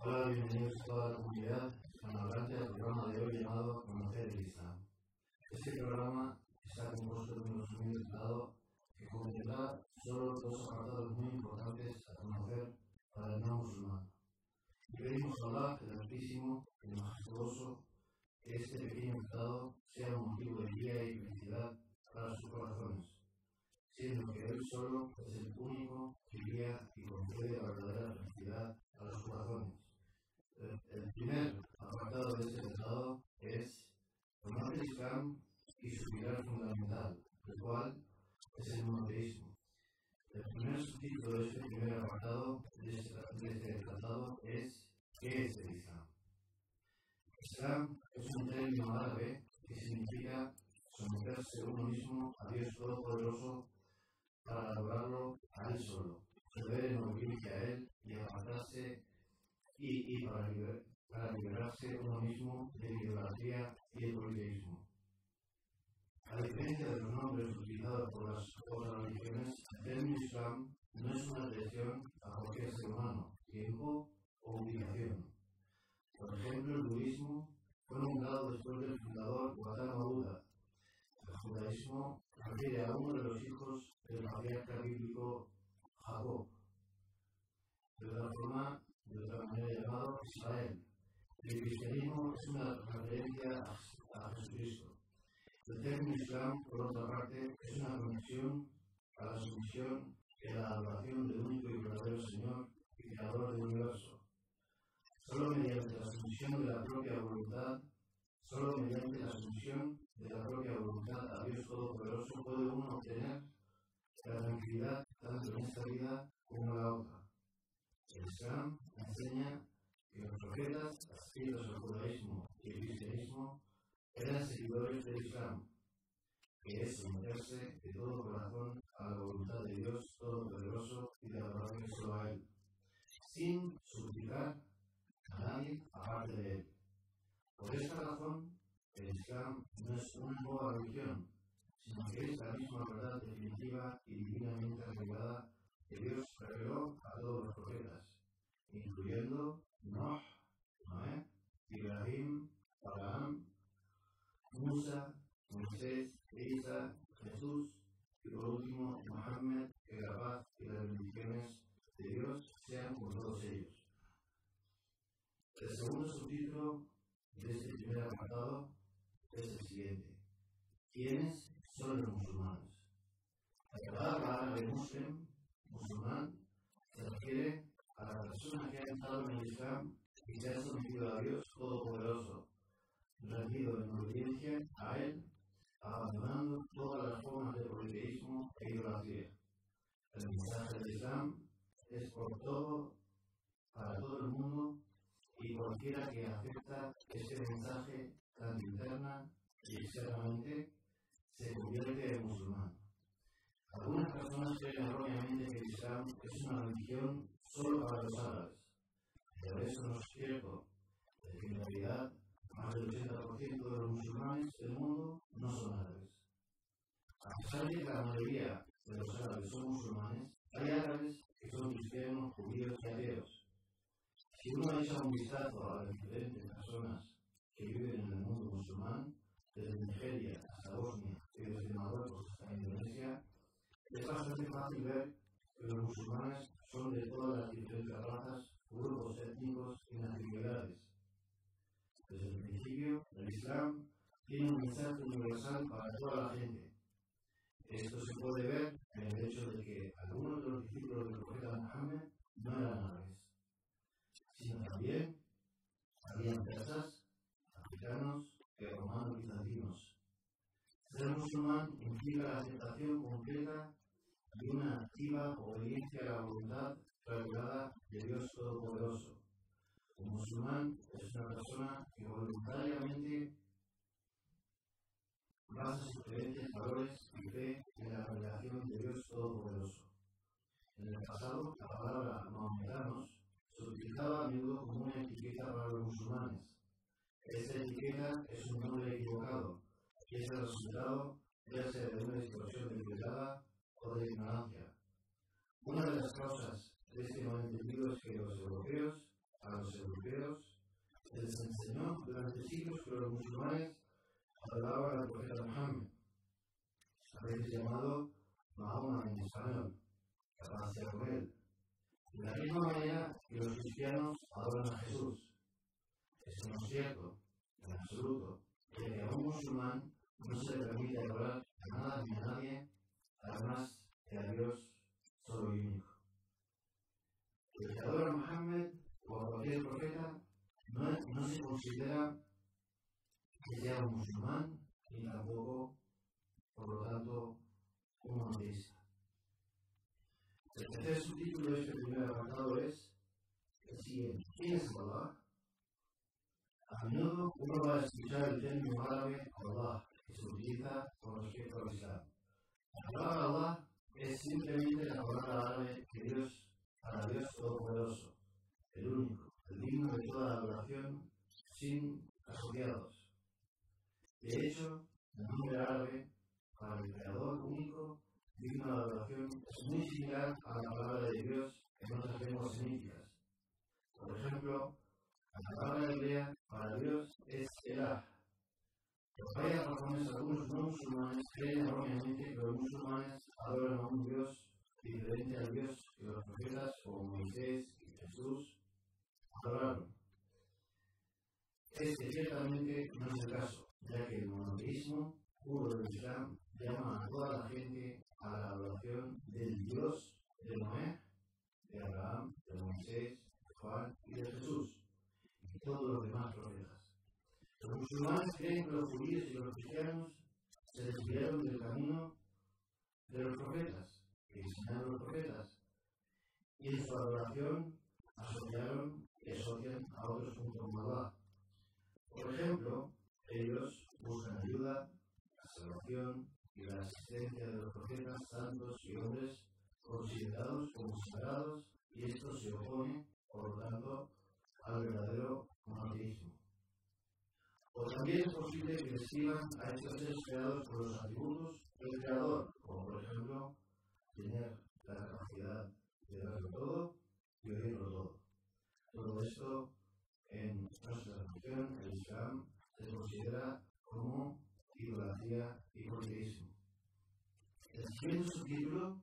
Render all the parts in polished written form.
Hola, bienvenidos a toda la comunidad hispanohablante al programa de hoy llamado Conocer el Islam. Este programa está compuesto de un resumen titulado que contendrá solo dos apartados muy importantes a conocer para el no musulmán. Y pedimos a Allah, el Altísimo, el Majestuoso, que este pequeño tratado sea un motivo de guía y felicidad para sus corazones, siendo que Él solo es el único que guía y concede la verdadera felicidad a los corazones. El primer apartado de este tratado es conocer el Islam y su pilar fundamental, el cual es el monoteísmo. El primer subtítulo de este primer apartado de este tratado es ¿qué es el Islam? Islam es un término árabe que significa someterse uno mismo a Dios Todopoderoso para adorarlo a Él solo, ceder en obediencia a Él y apartarse y para liberarse uno mismo de la idolatría y el politeísmo. A diferencia de los nombres utilizados por las otras religiones, el término Islam no es una atención a cualquier ser humano, tiempo o ubicación. Por ejemplo, el budismo fue nombrado después del fundador Gautama Buda. El judaísmo refiere a uno de los hijos del patriarca bíblico Jacob, de otra manera llamado Israel. El cristianismo es una referencia a Jesucristo. El término Islam, por otra parte, es una conexión a la sumisión y a la adoración del único y verdadero Señor y Creador del universo. Solo mediante la sumisión de la propia voluntad a Dios Todopoderoso puede uno obtener la tranquilidad tanto en esta vida como en la otra. El Islam enseña que los profetas adscritos al judaísmo y el cristianismo eran seguidores del Islam, que es someterse de todo corazón a la voluntad de Dios Todopoderoso y de adorarle solo a Él, sin suplicar a nadie aparte de Él. Por esta razón, el Islam no es una nueva religión, sino que es la misma verdad definitiva y divinamente revelada que Dios reveló a todos los profetas, incluyendo Noé, Ibrahim, Abraham, Musa, Moisés, Isa, Jesús y por último Mohammed, que la paz y las bendiciones de Dios sean con todos ellos. El segundo subtítulo de este primer apartado es el siguiente: ¿quiénes son los musulmanes? La palabra árabe musulmán, se refiere a la persona que ha entrado en el Islam y se ha sometido a Dios Todopoderoso, rendido en obediencia a Él, abandonando todas las formas de politeísmo e idolatría. El mensaje del Islam es para todo el mundo, y cualquiera que acepta este mensaje tanto interna y externamente se convierte en musulmán. Algunas personas creen erróneamente que el Islam es una religión solo para los árabes, pero eso no es cierto. En realidad, más del 80% de los musulmanes del mundo no son árabes. A pesar de que la mayoría de los árabes son musulmanes, hay árabes que son cristianos, judíos y ateos. Si uno echa un vistazo a las diferentes personas que viven en el mundo musulmán, desde Nigeria hasta Bosnia y desde Marruecos hasta Indonesia, es bastante fácil ver que los musulmanes son de todas las diferentes razas, grupos étnicos y nacionalidades. Desde el principio, el Islam tiene un mensaje universal para toda la gente. Esto se puede ver en el hecho de que algunos de los discípulos del profeta Mohammed no eran árabes, sino también habían persas, africanos y romanos bizantinos. Ser musulmán implica la aceptación completa y una activa obediencia a la voluntad revelada de Dios Todopoderoso. Un musulmán es una persona que voluntariamente basa sus creencias, valores y fe en la revelación de Dios Todopoderoso. En el pasado, la palabra mahometanos se utilizaba a menudo como una etiqueta para los musulmanes. Esta etiqueta es un nombre equivocado y es el resultado ya sea de una distorsión deliberada o de ignorancia. Una de las causas de este malentendido es que a los europeos les enseñó durante siglos que los musulmanes adoraban al profeta Muhammad, a veces llamado Mahoma en español, que paz sea con él. De la misma manera que los cristianos adoran a Jesús. Eso no es cierto, en absoluto, ya que a un musulmán no se le permite adorar a nada ni a nadie, además que a Dios solo y único. El que adora a Muhammad o a cualquier profeta no se considera que sea un musulmán ni tampoco, por lo tanto, un monoteísta. El tercer subtítulo de este primer apartado es el siguiente: ¿quién es Allah? A menudo uno va a escuchar el término árabe Allah, que se utiliza con respecto al Islam. La palabra Allah es simplemente la palabra árabe para Dios Todopoderoso, el único, el digno de toda la adoración, sin asociados. De hecho, el nombre árabe para el Creador único, digno de adoración, es muy similar a la palabra de Dios en otras lenguas semíticas. Por ejemplo, la palabra hebrea para Dios es Elah. Por varias razones, algunos no musulmanes creen erróneamente que los musulmanes adoran a un Dios diferente al Dios que los profetas como Moisés y Jesús adoraron. Este ciertamente no es el caso, ya que el monoteísmo puro del Islam llama a toda la gente a la adoración del Dios de Noé, de Abraham, de Moisés, de Juan y de Jesús, y todos los demás profetas. Los musulmanes creen que los judíos y los cristianos se desviaron del camino de los profetas, que enseñaron los profetas, y en su adoración asociaron y asocian a otros junto con Allah. Por ejemplo, ellos buscan ayuda, la salvación y la asistencia de los profetas, santos y hombres considerados como sagrados, y esto se opone, por lo tanto, al verdadero monoteísmo. O también es posible que describan a estos seres creados por los atributos del Creador, como por ejemplo, tener la capacidad de verlo todo y oírlo todo. Todo esto, en nuestra religión, el Islam, se considera como idolatría y politeísmo. El siguiente subtítulo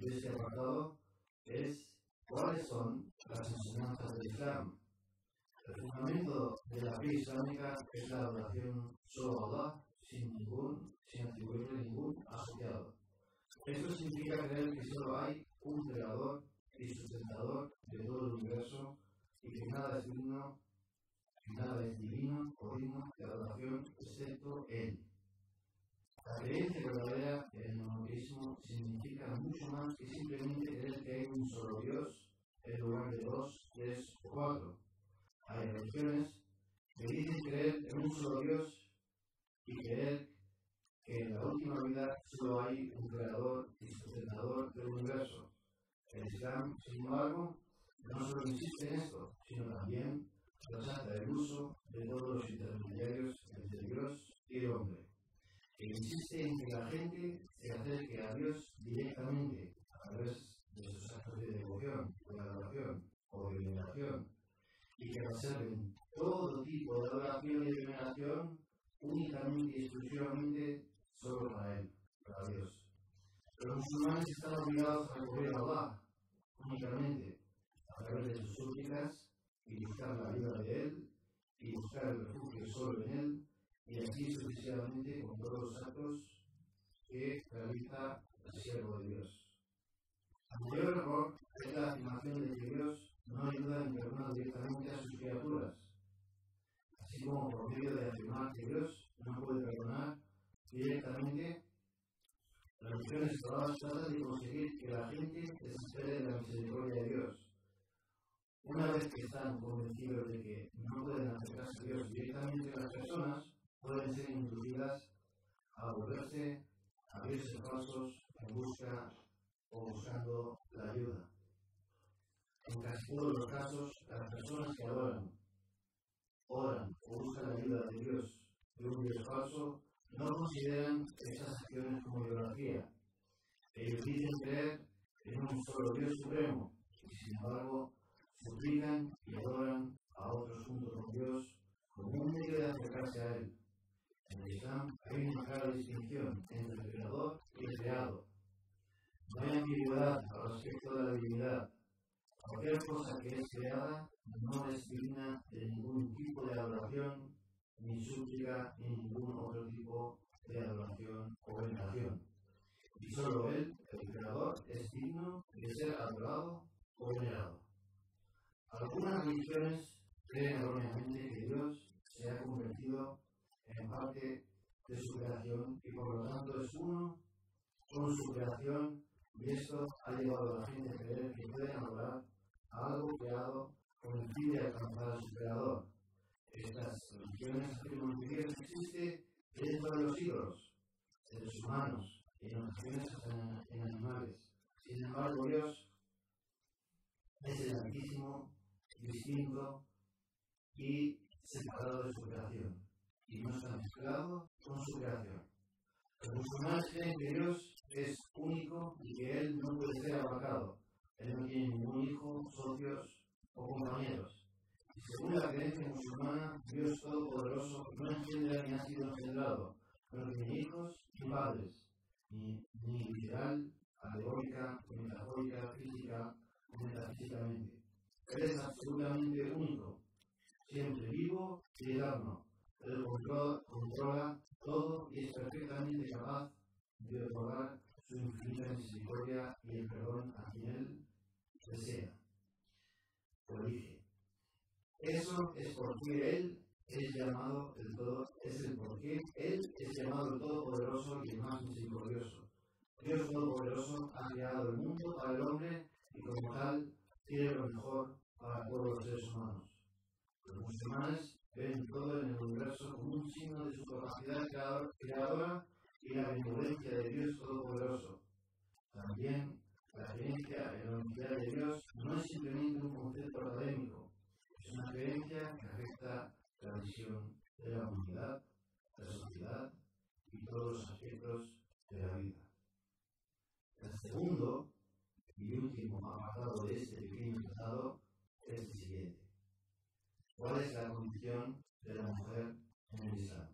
de este apartado es ¿cuáles son las enseñanzas del Islam? El fundamento de la fe islámica es la adoración solo a Allah, sin atribuirle ningún asociado. Esto significa creer que solo hay un creador y sustentador de todo el universo y que nada es divino o digno de adoración excepto Él. La creencia verdadera en el monoteísmo significa mucho más que simplemente creer que hay un solo Dios en lugar de 2, 3 o 4. Hay religiones que dicen creer en un solo Dios y creer que en la última vida solo hay un creador y sustentador del universo. El Islam, sin embargo, no solo insiste en esto, sino también rechaza el uso de todos los intermediarios entre Dios y el hombre. E insiste en que la gente se acerque a Dios directamente a través de sus actos de devoción, de adoración o de veneración, y que reserven todo tipo de adoración y veneración únicamente y exclusivamente solo para Él, para Dios. Los musulmanes están obligados a recurrir a Allah únicamente a través de sus súplicas y buscar la ayuda de Él y buscar el refugio solo en Él, y así sucesivamente con todos los actos que realiza el siervo de Dios. El mayor error es la afirmación de que Dios no ayuda en perdonar directamente a sus criaturas, así como por medio de afirmar que Dios no puede perdonar directamente. Las religiones tratan de conseguir que la gente desespere de la misericordia de Dios. Una vez que están convencidos de que no pueden acercarse a Dios directamente, las personas pueden ser inducidas a volverse a dioses falsos en busca o buscando la ayuda. En casi todos los casos, las personas que oran o buscan la ayuda de Dios, de un Dios falso, no consideran estas acciones como idolatría. Ellos dicen creer en un solo Dios supremo, y sin embargo suplican y adoran a otros junto con creada no es digna de ningún tipo de adoración, ni súplica, ni ningún otro tipo de adoración o veneración. Y solo Él, el Creador, es digno de ser adorado o venerado. Algunas religiones creen erróneamente que Dios se ha convertido en parte de su creación y por lo tanto es uno con su creación, y esto ha llevado a la gente a creer que pueden adorar a algo creado con el fin de alcanzar a su creador. Estas religiones afirman que Dios existe dentro de los ídolos, seres humanos, y en ocasiones hasta en animales. Sin embargo, Dios es el Altísimo, distinto y separado de su creación, y no está mezclado con su creación. Los musulmanes creen que Dios es único y que Él no puede ser abarcado. Él no tiene ningún hijo, socios o compañeros. Y según la creencia musulmana, Dios Todopoderoso no engendra ni ha sido engendrado, no tiene hijos ni padres, ni literal, alegórica, ni metafórica, física o metafísicamente. Él es absolutamente único, siempre vivo y eterno. Él controla todo y es perfectamente capaz de otorgar su infinita misericordia y el perdón a quien Él desea o elige. Eso es porque Él es llamado el todo, es el porqué Él es llamado el Todopoderoso y el más misericordioso. Dios Todopoderoso ha creado el mundo para el hombre y como tal quiere lo mejor para todos los seres humanos. Los musulmanes ven todo en el universo como un signo de su capacidad creadora y la benevolencia de Dios Todopoderoso. También la creencia en la unidad de Dios no es simplemente un concepto académico, es una creencia que afecta la visión de la humanidad, la sociedad y todos los aspectos de la vida. El segundo y último apartado de este pequeño tratado es el siguiente. ¿Cuál es la condición de la mujer en el Islam?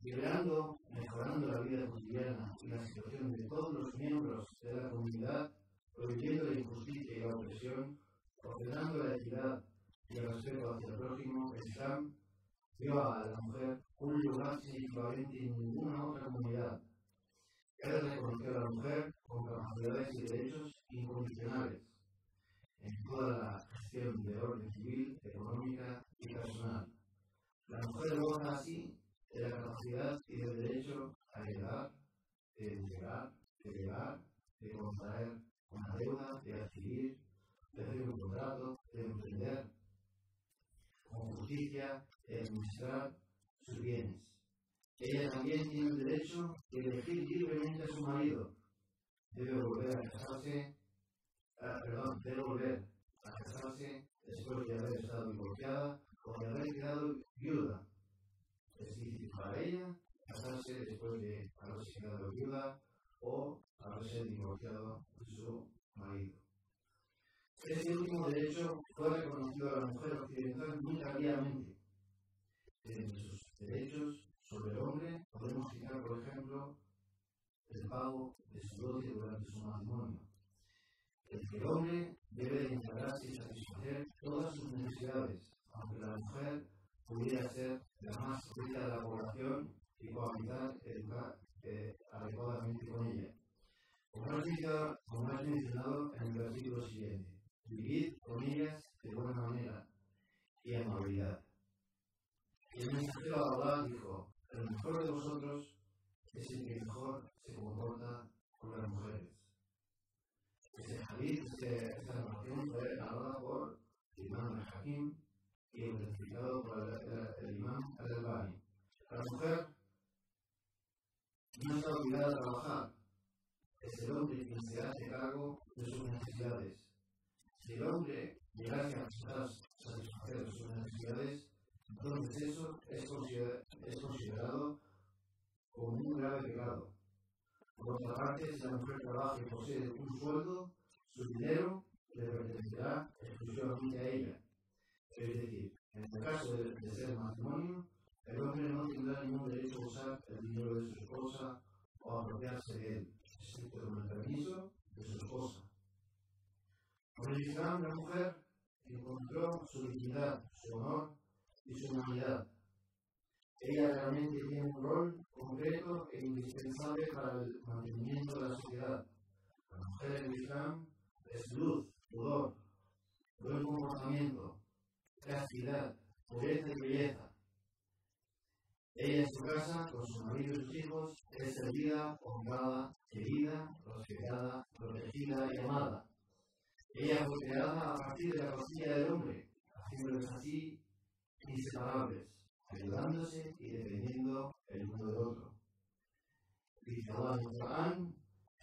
Mejorando la vida cotidiana y la situación de todos los miembros de la comunidad, prohibiendo la injusticia y la opresión, ordenando la equidad y el respeto hacia el prójimo, el Islam dio a la mujer un lugar sin equivalente en ninguna otra comunidad. Él reconoció a la mujer con capacidades y derechos incondicionales en toda la gestión de orden civil, económica y personal. La mujer goza así de la capacidad y del derecho a heredar, de entregar, de llevar, de contraer una deuda, de adquirir, de hacer un contrato, de emprender con justicia, de administrar sus bienes. Ella también tiene el derecho de elegir libremente a su marido. Debe volver a casarse después de haber estado divorciada o de haber quedado viuda. Es difícil para ella casarse después de haberse quedado viuda o haberse divorciado de su marido. Este último derecho fue reconocido a la mujer occidental muy tardíamente. Entre sus derechos sobre el hombre podemos citar, por ejemplo, el pago de su dote durante su matrimonio. El hombre debe de encargarse y satisfacer todas sus necesidades, aunque la mujer pudiera ser la más rica de la población y cohabitar adecuadamente con ella. Como has mencionado en el versículo siguiente, vivid con ellas de buena manera y amabilidad. Y el mensajero de Allah dijo, el mejor de vosotros es el que mejor se comporta con las mujeres. Este hadith, esta narración fue narrada por el imam al-Hakim y identificado por el imam al-Albani. La mujer no está obligada a trabajar, es el hombre quien se hace cargo de sus necesidades. Si el hombre llegase a satisfacer sus necesidades, entonces eso es considerado como un grave pecado. Por otra parte, si la mujer trabaja y posee un sueldo, su dinero le pertenecerá exclusivamente a ella. Es decir, en el caso de ser matrimonio, el hombre no tendrá ningún derecho a usar el dinero de su esposa o a apropiarse de él, excepto con el permiso de su esposa. Con el Islam, la mujer encontró su dignidad, su honor y su humanidad. Ella realmente tiene un rol concreto e indispensable para el mantenimiento de la sociedad. La mujer en el Islam es luz, pudor, buen comportamiento, castidad, pureza y belleza. Ella en su casa, con su marido y sus hijos, es servida, honrada, querida, respetada, protegida y amada. Ella fue creada a partir de la costilla del hombre, haciéndoles así inseparables, ayudándose y dependiendo el uno del otro. Dice Allah en el Corán: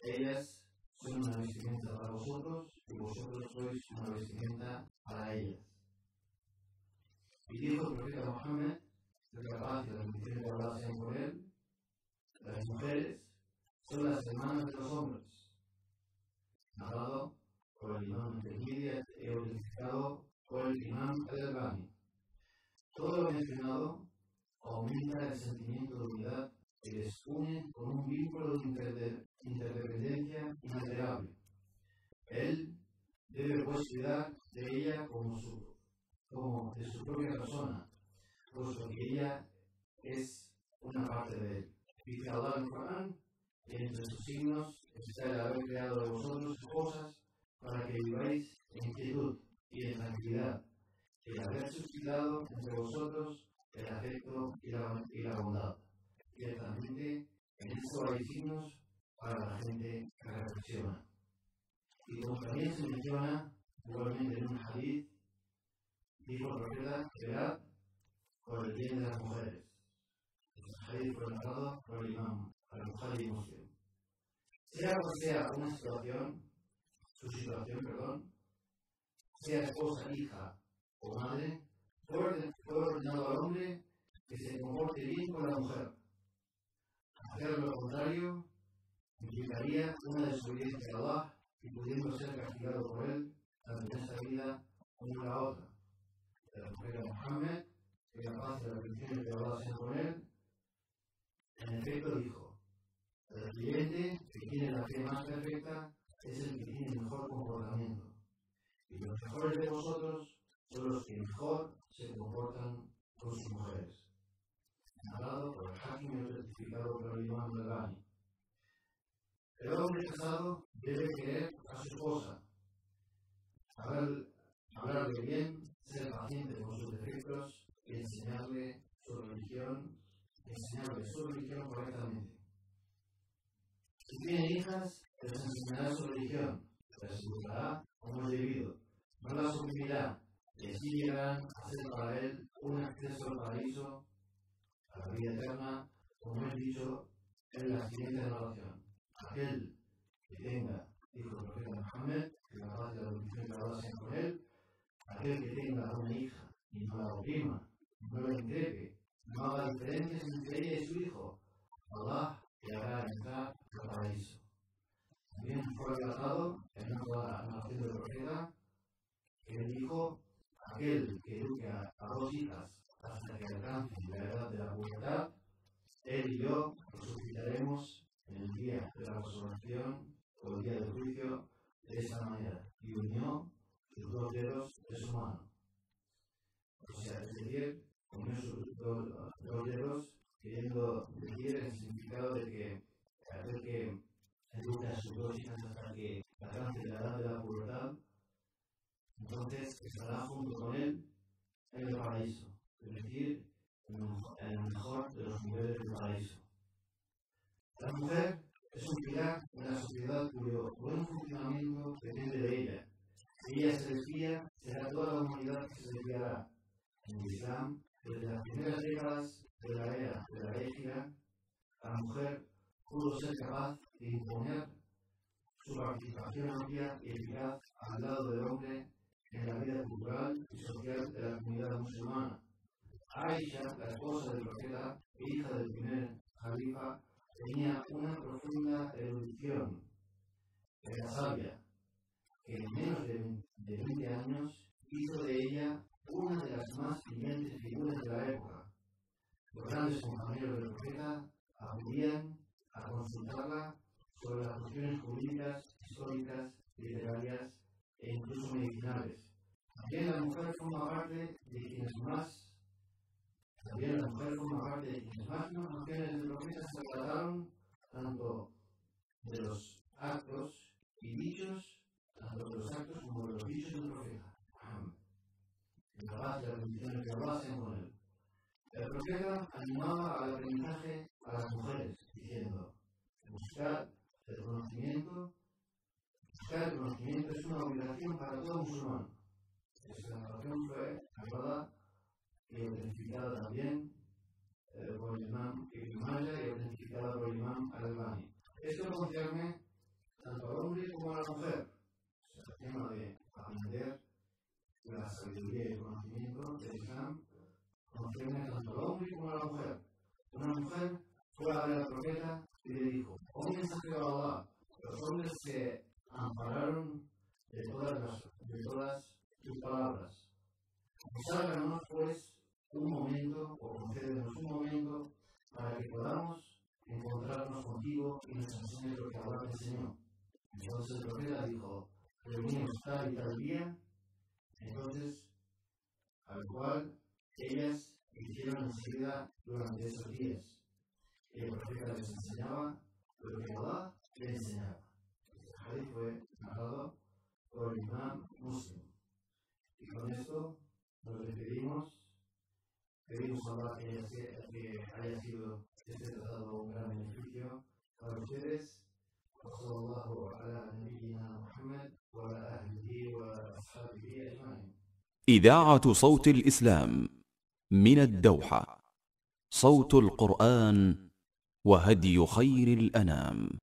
ellas son una vestimenta para vosotros y vosotros sois una vestimenta para ellas. Y dijo el profeta Mohammed, que la paz y la bendición de Allah sean con él: las mujeres son las hermanas de los hombres. Narrado por el imam Tirmidhi y identificado por el imam Al-Albani. Todo lo mencionado aumenta el sentimiento de unidad que les une con un vínculo de interdependencia inalterable. Él debe pues cuidar de ella como de su propia persona, puesto que ella es una parte de él. Dice Allah en el Corán: y entre sus signos está el haber creado de vosotros cosas para que viváis en quietud y en tranquilidad, y el haber suscitado entre vosotros el afecto y la bondad. Ciertamente, en esto hay signos para la gente que reflexiona. Y como también se menciona, igualmente en un hadith, dijo el profeta: velad por el bien de las mujeres. Este hadith fue narrado por el imam Al-Bukhari y Muslim. Sea cual sea una situación, sea esposa, hija o madre, fue ordenado al hombre que se comporte bien con la mujer. Hacer lo contrario implicaría una desobediencia a Allah y pudiendo ser castigado por él tanto en esta vida como en la otra. El profeta Mohammed, que la paz y la bendición de Allah sean con él, en efecto dijo: el creyente que tiene la fe más perfecta es el que tiene el mejor comportamiento, y los mejores de vosotros son los que mejor se comportan con sus mujeres. Narrado por el Hakim y certificado por el imam Al-Albani. El hombre casado debe querer a su esposa, hablarle bien, ser paciente con sus defectos y enseñarle su religión correctamente. Si tiene hijas, les enseñará su religión, les educará como es debido, no las oprimirá, y así llegarán a ser para él un acceso al paraíso, a la vida eterna, como es dicho en la siguiente narración: aquel que tenga, dijo el profeta Mohammed, que la paz y la bendición de Allah sean con él, aquel que tenga una hija y no la oprima, no la increpe, no haga diferencias entre ella y su hijo, Allah le hará entrar al paraíso. También fue relatado en otra narración del profeta que él dijo: aquel que eduque a dos hijas hasta que alcancen la edad de la pubertad, él y yo resucitaremos en el día de la resurrección o el día del juicio de esa manera, y unió sus dos dedos de su mano. O sea, es decir, unió sus dos dedos, queriendo decir el significado de que aquel que educa a sus dos hijas hasta que alcance la edad de la pubertad, entonces estará junto con él en el paraíso, es decir, en el mejor de los niveles del paraíso. La mujer es un pilar de la sociedad cuyo buen funcionamiento depende de ella. Si ella se desvía, será toda la humanidad que se desviará. En el Islam, desde las primeras décadas de la era de la Égira, la mujer pudo ser capaz de imponer su participación amplia y eficaz al lado del hombre en la vida cultural y social de la comunidad musulmana. Aisha, la esposa del profeta e hija del primer califa, tenía una profunda erudición. Era sabia, que en menos de 20 años hizo de ella una de las más brillantes figuras de la época. Los grandes compañeros del profeta acudían a consultarla sobre las cuestiones jurídicas, históricas, literarias e incluso medicinales. También también la mujer forma parte de quienes más nociones de profetas se trataron tanto de los actos y dichos, tanto de los actos como de los dichos del profeta. La paz y la bendición que Allah sean con él. El profeta animaba al aprendizaje a las mujeres, diciendo: buscar el conocimiento es una obligación para todo musulmán. Esta narración fue hablada y autentificada también por el imam Ibn Majah y autentificada por el imam Al-Albani. Esto concierne tanto al hombre como a la mujer. O sea, el tema de aprender la sabiduría y el conocimiento del Islam concierne tanto al hombre como a la mujer. Una mujer fue a ver al profeta y le dijo: oh mensajero de Allah, los hombres se ampararon de todas tus palabras. Consárganos pues un momento, o concédenos un momento, para que podamos encontrarnos contigo y nos enseñes lo que Allah te enseñó. Entonces el profeta dijo: reunimos tal y tal día. Entonces, al cual ellas hicieron enseguida durante esos días. Y el profeta les enseñaba lo que Allah les enseñaba. Este hadith fue narrado por el imam Muslim. Y con esto nos despedimos. Pedimos a Allah que haya sido este tratado un gran beneficio para ustedes. وصلى الله على نبينا محمد وعلى آله وأصحابه أجمعين. إذاعة صوت الإسلام من الدوحة، صوت القرآن وهدي خير الأنام.